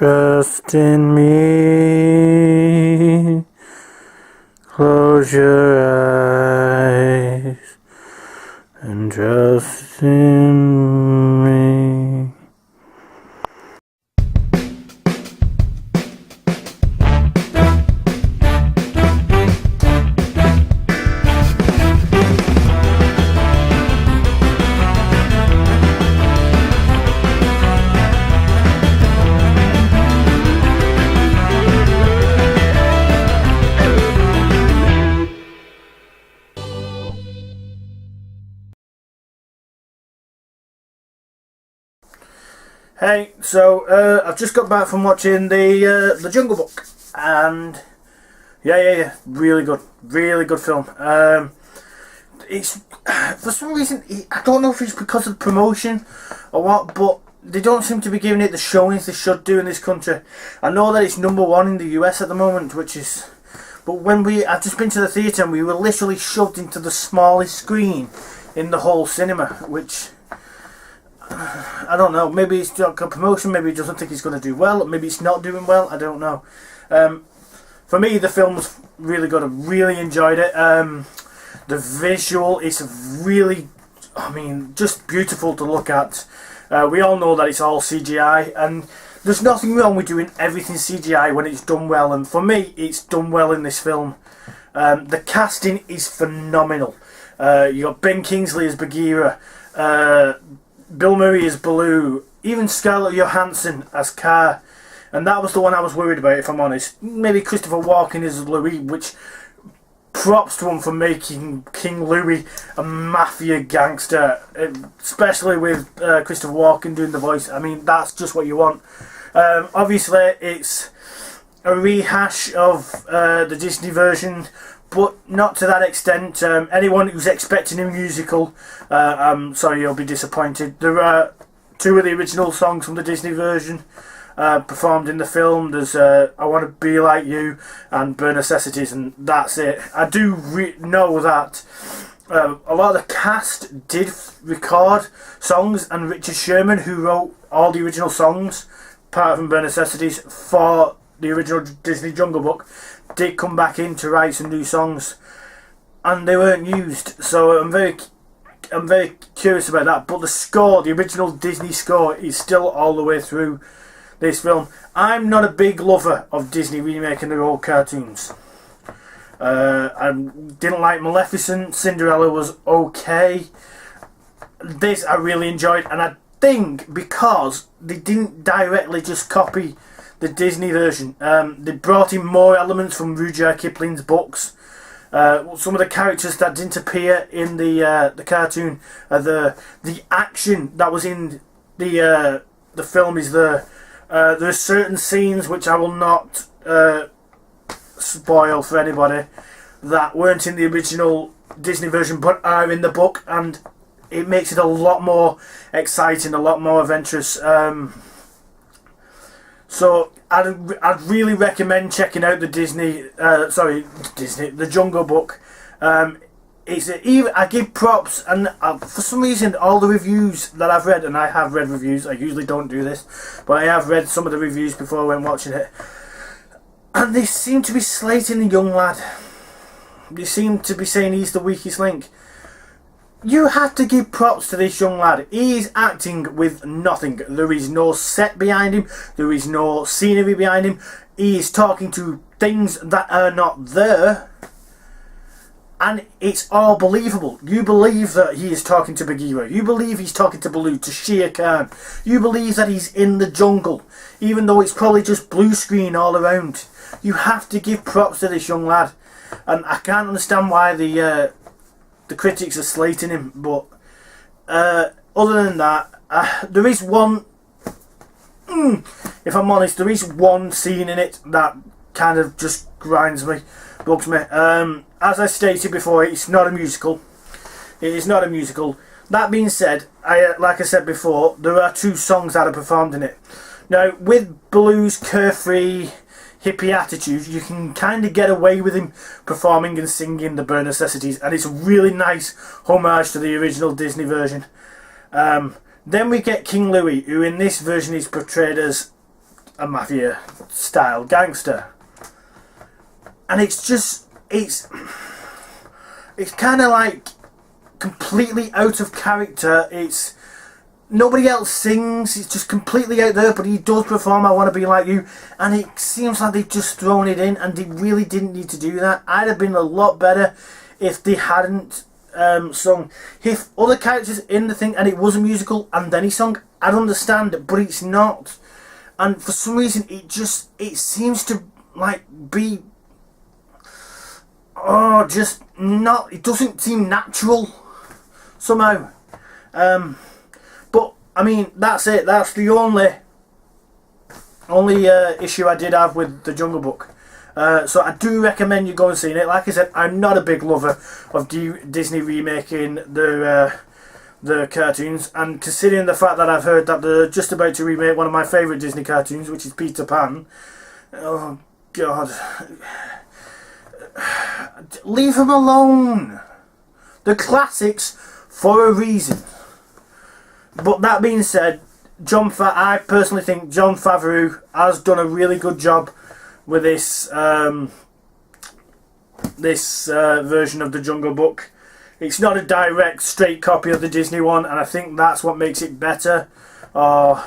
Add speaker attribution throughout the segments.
Speaker 1: Trust in me. Close your eyes and trust in me. Hey, so I've just got back from watching the Jungle Book, and yeah, really good film. It's for some reason I don't know if it's because of the promotion or what, but they don't seem to be giving it the showings they should do in this country. I know that it's #1 in the US at the moment, which is, but I've just been to the theatre and we were literally shoved into the smallest screen in the whole cinema, which, I don't know, maybe it's got a promotion, maybe he doesn't think he's going to do well, maybe it's not doing well, I don't know. For me, the film was really good. I really enjoyed it. The visual is really, just beautiful to look at. We all know that it's all CGI, and there's nothing wrong with doing everything CGI when it's done well, and for me, it's done well in this film. The casting is phenomenal. You got Ben Kingsley as Bagheera, Bill Murray as Baloo, even Scarlett Johansson as Car, and that was the one I was worried about, if I'm honest. Maybe Christopher Walken as Louis, which, props to him for making King Louis a mafia gangster, especially with Christopher Walken doing the voice. I mean, that's just what you want. Obviously, it's a rehash of the Disney version, but not to that extent. Anyone who's expecting a musical, I'm sorry, you'll be disappointed. There are 2 of the original songs from the Disney version performed in the film. There's I Want to Be Like You and Bare Necessities, and that's it. I do know that a lot of the cast did record songs, and Richard Sherman, who wrote all the original songs, apart from Bare Necessities, for the original Disney Jungle Book, did come back in to write some new songs, and they weren't used. So I'm very curious about that. But the score, the original Disney score, is still all the way through this film. I'm not a big lover of Disney remaking their old cartoons. I didn't like Maleficent. Cinderella was okay. This I really enjoyed, and I think because they didn't directly just copy the Disney version, they brought in more elements from Rudyard Kipling's books. Some of the characters that didn't appear in the cartoon, the action that was in the film is there. There are certain scenes which I will not spoil for anybody that weren't in the original Disney version but are in the book, and it makes it a lot more exciting, a lot more adventurous. So I'd really recommend checking out the the Jungle Book. I give props, and for some reason all the reviews that I've read, and I have read reviews, I usually don't do this, but I have read some of the reviews before I went watching it, and they seem to be slating the young lad. They seem to be saying he's the weakest link. You have to give props to this young lad. He is acting with nothing. There is no set behind him. There is no scenery behind him. He is talking to things that are not there. And it's all believable. You believe that he is talking to Bagheera. You believe he's talking to Baloo, to Shere Khan. You believe that he's in the jungle, even though it's probably just blue screen all around. You have to give props to this young lad. And I can't understand why the critics are slating him, but other than that, there is one, if I'm honest, there is one scene in it that kind of just bugs me. As I stated before, it's not a musical. It is not a musical. That being said, like I said before, there are 2 songs that are performed in it. Now, with Baloo's carefree hippie attitude, you can kind of get away with him performing and singing the Bare Necessities, and it's a really nice homage to the original Disney version. Then we get King Louis, who in this version is portrayed as a mafia style gangster, and it's just it's kind of like completely out of character. It's nobody else sings, it's just completely out there, but he does perform I Want to Be Like You, and it seems like they've just thrown it in, and they really didn't need to do that. I'd have been a lot better if they hadn't sung. If other characters in the thing and it was a musical and then he sung, I'd understand it, but it's not. And for some reason it seems to like be just not, it doesn't seem natural somehow. But I mean, that's it. That's the only issue I did have with the Jungle Book. So I do recommend you go and see it. Like I said, I'm not a big lover of Disney remaking the cartoons, and considering the fact that I've heard that they're just about to remake one of my favourite Disney cartoons, which is Peter Pan. Oh God, leave them alone. The classics for a reason. But that being said, I personally think Jon Favreau has done a really good job with this version of the Jungle Book. It's not a direct, straight copy of the Disney one, and I think that's what makes it better, or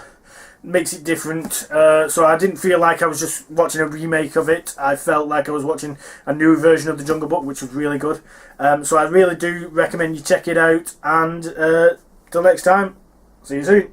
Speaker 1: makes it different. So I didn't feel like I was just watching a remake of it. I felt like I was watching a new version of the Jungle Book, which was really good. So I really do recommend you check it out, and till next time, see you soon.